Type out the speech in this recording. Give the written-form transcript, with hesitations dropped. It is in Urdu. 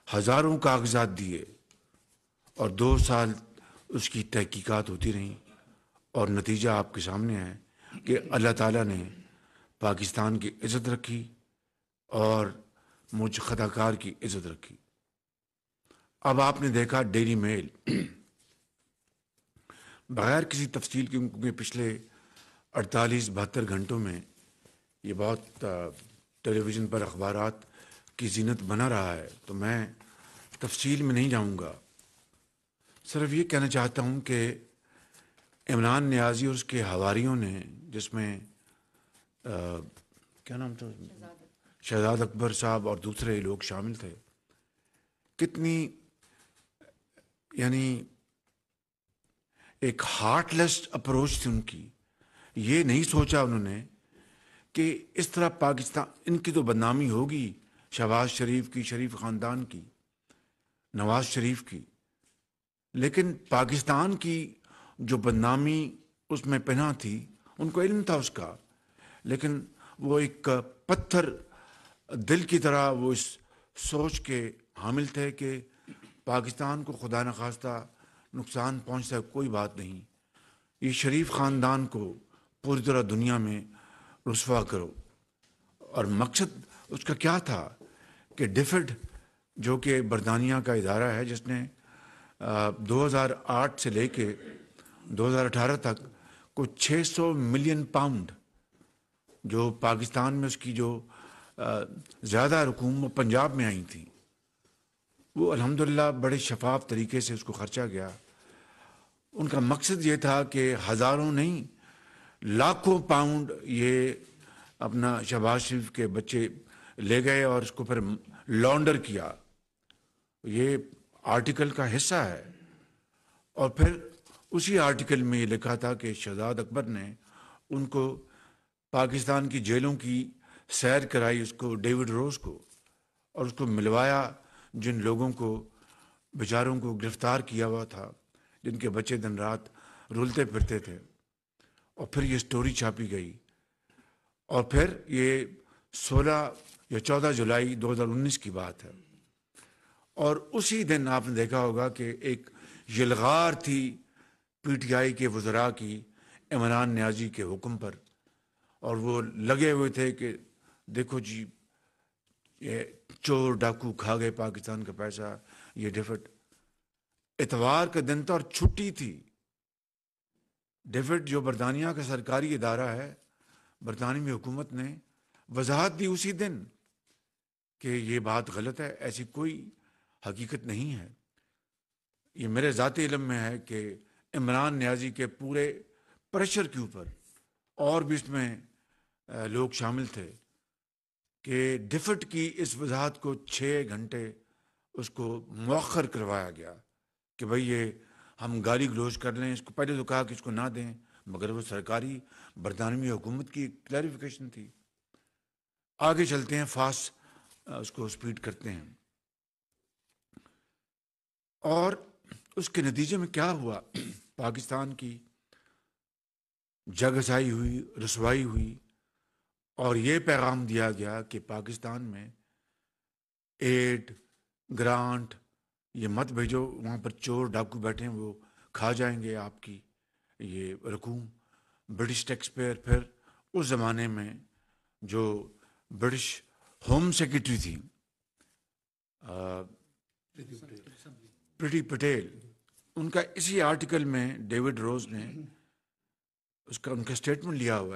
ہزاروں کاغذات دیے اور 2 سال اس کی تحقیقات ہوتی رہیں، اور نتیجہ آپ کے سامنے ہے کہ اللہ تعالیٰ نے پاکستان کی عزت رکھی اور مجھ خطا کار کی عزت رکھی۔ اب آپ نے دیکھا ڈیلی میل، بغیر کسی تفصیل کے، کیونکہ پچھلے 48-72 گھنٹوں میں یہ بہت ٹیلی ویژن پر اخبارات کی زینت بنا رہا ہے، تو میں تفصیل میں نہیں جاؤں گا، صرف یہ کہنا چاہتا ہوں کہ عمران نیازی اور اس کے حواریوں نے، جس میں کیا نام تھا، شہزاد اکبر صاحب اور دوسرے لوگ شامل تھے، کتنی یعنی ایک ہارٹ لیس اپروچ تھی ان کی۔ یہ نہیں سوچا انہوں نے کہ اس طرح پاکستان، ان کی تو بدنامی ہوگی، شہباز شریف کی، شریف خاندان کی، نواز شریف کی، لیکن پاکستان کی جو بدنامی اس میں پنہاں تھی، ان کو علم تھا اس کا، لیکن وہ ایک پتھر دل کی طرح وہ اس سوچ کے حامل تھے کہ پاکستان کو خدا نخواستہ نقصان پہنچتا ہے، کوئی بات نہیں، یہ شریف خاندان کو پوری طرح دنیا میں رسوا کرو۔ اور مقصد اس کا کیا تھا کہ ڈیفڈ، جو کہ برطانیہ کا ادارہ ہے، جس نے 2008 سے لے کے 2018 تک کو 600 ملین پاؤنڈ جو پاکستان میں اس کی جو زیادہ رقوم وہ پنجاب میں آئی تھیں، وہ الحمدللہ بڑے شفاف طریقے سے اس کو خرچا گیا۔ ان کا مقصد یہ تھا کہ ہزاروں نہیں، لاکھوں پاؤنڈ یہ اپنا شہباز شریف کے بچے لے گئے اور اس کو پھر لانڈر کیا۔ یہ آرٹیکل کا حصہ ہے، اور پھر اسی آرٹیکل میں یہ لکھا تھا کہ شہزاد اکبر نے ان کو پاکستان کی جیلوں کی سیر کرائی، اس کو ڈیوڈ روز کو، اور اس کو ملوایا جن لوگوں کو بیچاروں کو گرفتار کیا ہوا تھا، جن کے بچے دن رات رولتے پھرتے تھے، اور پھر یہ سٹوری چھاپی گئی، اور پھر یہ 16 یا 14 جولائی 2019 کی بات ہے، اور اسی دن آپ نے دیکھا ہوگا کہ ایک یلغار تھی پی ٹی آئی کے وزراء کی عمران نیازی کے حکم پر، اور وہ لگے ہوئے تھے کہ دیکھو جی یہ چور ڈاکو کھا گئے پاکستان کا پیسہ، یہ ڈیفٹ۔ اتوار کا دن تھا اور چھٹی تھی۔ ڈیفٹ جو برطانیہ کا سرکاری ادارہ ہے، برطانوی حکومت نے وضاحت دی اسی دن کہ یہ بات غلط ہے، ایسی کوئی حقیقت نہیں ہے۔ یہ میرے ذاتی علم میں ہے کہ عمران نیازی کے پورے پریشر کے اوپر اور بھی اس میں لوگ شامل تھے کہ ڈیفٹ کی اس وضاحت کو 6 گھنٹے اس کو مؤخر کروایا گیا کہ بھئی یہ ہم گالی گلوچ کر لیں، اس کو پہلے تو کہا کہ اس کو نہ دیں، مگر وہ سرکاری برطانوی حکومت کی کلیریفیکیشن تھی۔ آگے چلتے ہیں، فاسٹ اس کو سپیڈ کرتے ہیں، اور اس کے نتیجے میں کیا ہوا؟ پاکستان کی جگہسائی ہوئی، رسوائی ہوئی، اور یہ پیغام دیا گیا کہ پاکستان میں ایڈ گرانٹ یہ مت بھیجو، وہاں پر چور ڈاکو بیٹھے ہیں، وہ کھا جائیں گے آپ کی یہ رقوم۔ برٹش ٹیکس پیئر، پھر اس زمانے میں جو برٹش ہوم سیکرٹری تھی پریٹی پٹیل، ان کا اسی آرٹیکل میں ڈیوڈ روز نے ان کا اسٹیٹمنٹ لیا ہوا ہے۔